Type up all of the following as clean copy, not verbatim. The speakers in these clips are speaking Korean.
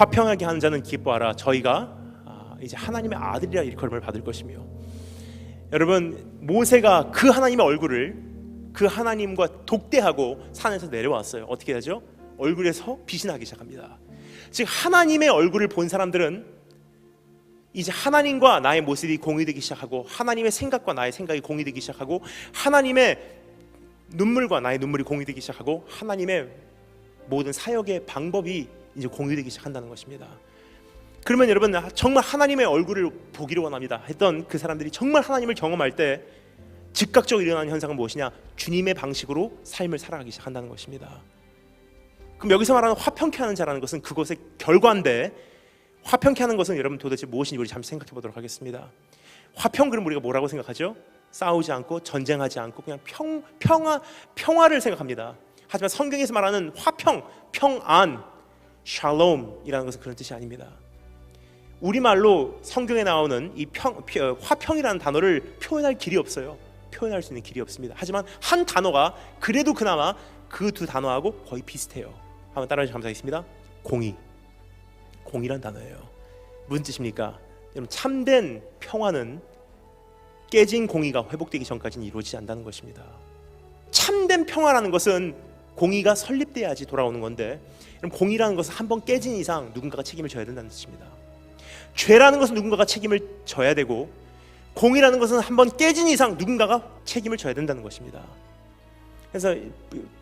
화평하게 하는 자는 기뻐하라. 저희가 이제 하나님의 아들이라 일컬음을 받을 것이며. 여러분, 모세가 그 하나님의 얼굴을 그 하나님과 독대하고 산에서 내려왔어요. 어떻게 하죠? 얼굴에서 빛이 나기 시작합니다. 즉 하나님의 얼굴을 본 사람들은 이제 하나님과 나의 모습이 공유되기 시작하고, 하나님의 생각과 나의 생각이 공유되기 시작하고, 하나님의 눈물과 나의 눈물이 공유되기 시작하고, 하나님의 모든 사역의 방법이 이제 공유되기 시작한다는 것입니다. 그러면 여러분, 정말 하나님의 얼굴을 보기를 원합니다 했던 그 사람들이 정말 하나님을 경험할 때 즉각적으로 일어나는 현상은 무엇이냐? 주님의 방식으로 삶을 살아가기 시작한다는 것입니다. 그럼 여기서 말하는 화평케 하는 자라는 것은 그것의 결과인데, 화평케 하는 것은 여러분 도대체 무엇인지 우리 잠시 생각해 보도록 하겠습니다. 화평, 그럼 우리가 뭐라고 생각하죠? 싸우지 않고 전쟁하지 않고 그냥 평화를 생각합니다. 하지만 성경에서 말하는 화평, 평안, 샬롬이라는 것은 그런 뜻이 아닙니다. 우리말로 성경에 나오는 이 화평이라는 단어를 표현할 길이 없어요. 표현할 수 있는 길이 없습니다. 하지만 한 단어가 그래도 그나마 그 두 단어하고 거의 비슷해요. 한번 따라해 주시면 감사하겠습니다. 공이란 단어예요. 무슨 뜻입니까? 여러분, 참된 평화는 깨진 공의가 회복되기 전까지는 이루어지지 않는다는 것입니다. 참된 평화라는 것은 공의가 설립돼야지 돌아오는 건데, 공의라는 것은 한번 깨진 이상 누군가가 책임을 져야 된다는 뜻입니다. 죄라는 것은 누군가가 책임을 져야 되고, 공의라는 것은 한번 깨진 이상 누군가가 책임을 져야 된다는 것입니다. 그래서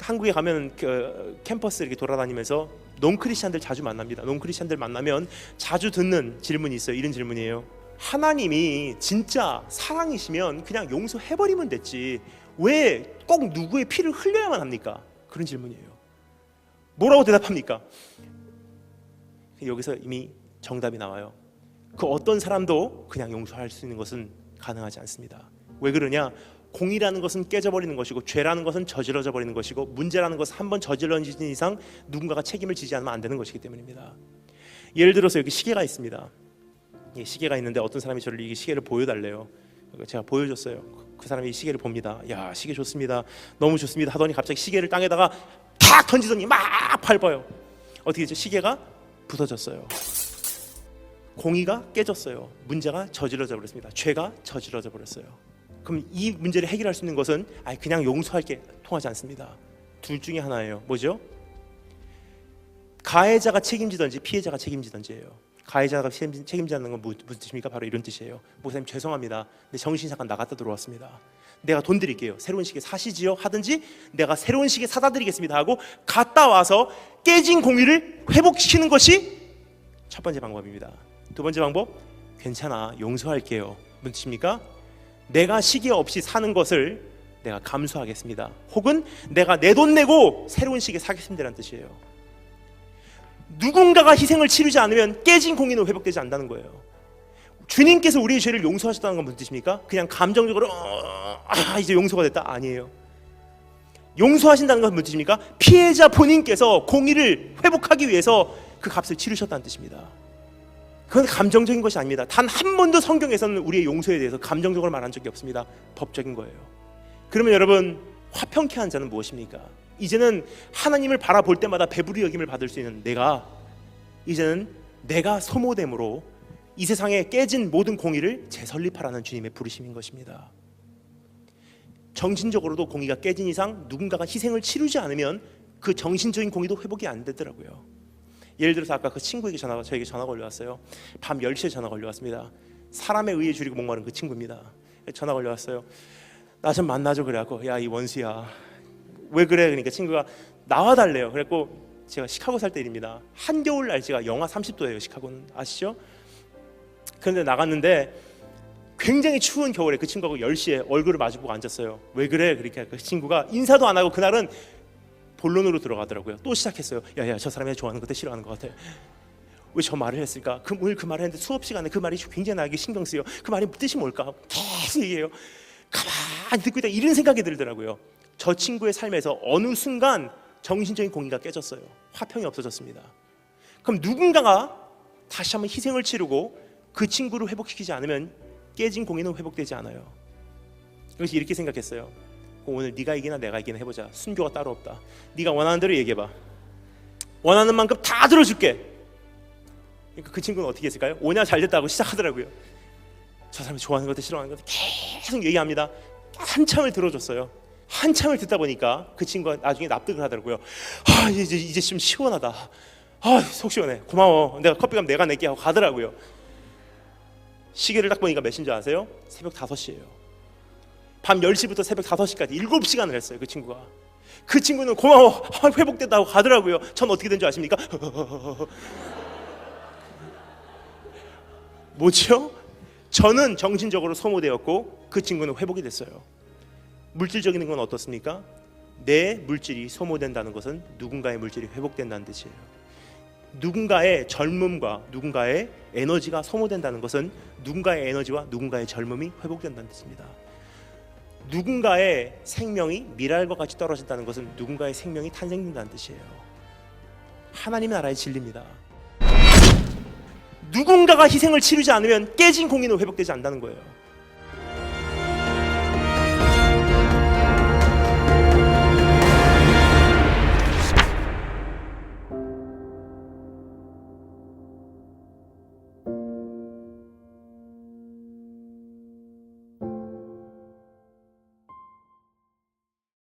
한국에 가면 그 캠퍼스 이렇게 돌아다니면서 논크리스찬들 자주 만납니다. 논크리스찬들 만나면 자주 듣는 질문이 있어요. 이런 질문이에요. 하나님이 진짜 사랑이시면 그냥 용서해버리면 됐지, 왜 꼭 누구의 피를 흘려야만 합니까? 그런 질문이에요. 뭐라고 대답합니까? 여기서 이미 정답이 나와요. 그 어떤 사람도 그냥 용서할 수 있는 것은 가능하지 않습니다. 왜 그러냐? 공이라는 것은 깨져버리는 것이고, 죄라는 것은 저질러져 버리는 것이고, 문제라는 것은 한번 저질러진 이상 누군가가 책임을 지지 않으면 안 되는 것이기 때문입니다. 예를 들어서 여기 시계가 있습니다. 시계가 있는데 어떤 사람이 저를 이 시계를 보여달래요. 제가 보여줬어요. 그 사람이 이 시계를 봅니다. 야, 시계 좋습니다, 너무 좋습니다 하더니 갑자기 시계를 땅에다가 탁 던지더니 막 밟아요. 어떻게 했죠? 시계가 부서졌어요. 공의가 깨졌어요. 문제가 저질러져 버렸습니다. 죄가 저질러져 버렸어요. 그럼 이 문제를 해결할 수 있는 것은 그냥 용서할게 통하지 않습니다. 둘 중에 하나예요. 뭐죠? 가해자가 책임지든지 피해자가 책임지든지예요. 가해자가 책임지는 건 무슨 뜻입니까? 바로 이런 뜻이에요. 목사님 죄송합니다, 근데 정신 잠깐 나갔다 들어왔습니다. 내가 돈 드릴게요. 새로운 시계 사시지요? 하든지 내가 새로운 시계 사다 드리겠습니다 하고 갔다 와서 깨진 공의를 회복시키는 것이 첫 번째 방법입니다. 두 번째 방법, 괜찮아, 용서할게요. 무슨 뜻입니까? 내가 시계 없이 사는 것을 내가 감수하겠습니다. 혹은 내가 내 돈 내고 새로운 시계 사겠습니다라는 뜻이에요. 누군가가 희생을 치르지 않으면 깨진 공의는 회복되지 않는다는 거예요. 주님께서 우리의 죄를 용서하셨다는 건 무슨 뜻입니까? 그냥 감정적으로 이제 용서가 됐다? 아니에요. 용서하신다는 건 무슨 뜻입니까? 피해자 본인께서 공의를 회복하기 위해서 그 값을 치르셨다는 뜻입니다. 그건 감정적인 것이 아닙니다. 단 한 번도 성경에서는 우리의 용서에 대해서 감정적으로 말한 적이 없습니다. 법적인 거예요. 그러면 여러분, 화평케 한 자는 무엇입니까? 이제는 하나님을 바라볼 때마다 배부리 여김을 받을 수 있는 이제는 내가 소모됨으로 이 세상에 깨진 모든 공의를 재설립하라는 주님의 부르심인 것입니다. 정신적으로도 공의가 깨진 이상 누군가가 희생을 치르지 않으면 그 정신적인 공의도 회복이 안 되더라고요. 예를 들어서 아까 그 친구에게 저에게 전화가 올려왔어요. 밤 10시에 전화가 올려왔습니다. 사람에 의해 줄이고 목마른 그 친구입니다. 전화가 올려왔어요. 나 좀 만나줘. 그래갖고 야, 이 원수야, 왜 그래? 그러니까 친구가 나와달래요. 그래갖고 제가 시카고 살 때 일입니다. 한겨울 날씨가 영하 30도예요 시카고는. 아시죠? 그런데 나갔는데 굉장히 추운 겨울에 그 친구하고 10시에 얼굴을 마주보고 앉았어요. 왜 그래? 그러니까 그 친구가 인사도 안 하고 그날은 본론으로 들어가더라고요. 또 시작했어요. 야야, 저 사람이 좋아하는 것 같아, 싫어하는 것 같아. 왜 저 말을 했을까? 오늘 그 말을 했는데 수업 시간에 그 말이 굉장히 나에게 신경 쓰여. 그 말이 뜻이 뭘까? 계속 얘기해요. 가만히 듣고 있다 이런 생각이 들더라고요. 저 친구의 삶에서 어느 순간 정신적인 공의가 깨졌어요. 화평이 없어졌습니다. 그럼 누군가가 다시 한번 희생을 치르고 그 친구를 회복시키지 않으면 깨진 공의는 회복되지 않아요. 그래서 이렇게 생각했어요. 오늘 네가 이기나 내가 이기나 해보자. 순교가 따로 없다. 네가 원하는 대로 얘기해봐. 원하는 만큼 다 들어줄게. 그러니까 그 친구는 어떻게 했을까요? 오냐 잘 됐다고 시작하더라고요. 저 사람이 좋아하는 것도 싫어하는 것도 계속 얘기합니다. 한참을 들어줬어요. 한참을 듣다 보니까 그 친구가 나중에 납득을 하더라고요. 아, 이제 좀 시원하다. 아, 속 시원해. 고마워. 내가 커피값 내가 낼게 하고 가더라고요. 시계를 딱 보니까 몇인 줄 아세요? 새벽 5시예요. 밤 10시부터 새벽 5시까지 7시간을 했어요. 그 친구가. 그 친구는 고마워. 아, 회복됐다고 가더라고요. 전 어떻게 된 줄 아십니까? 뭐죠? 저는 정신적으로 소모되었고 그 친구는 회복이 됐어요. 물질적인 건 어떻습니까? 내 물질이 소모된다는 것은 누군가의 물질이 회복된다는 뜻이에요. 누군가의 젊음과 누군가의 에너지가 소모된다는 것은 누군가의 에너지와 누군가의 젊음이 회복된다는 뜻입니다. 누군가의 생명이 미랄과 같이 떨어진다는 것은 누군가의 생명이 탄생된다는 뜻이에요. 하나님의 나라의 진리입니다. 누군가가 희생을 치르지 않으면 깨진 공인은 회복되지 않는다는 거예요.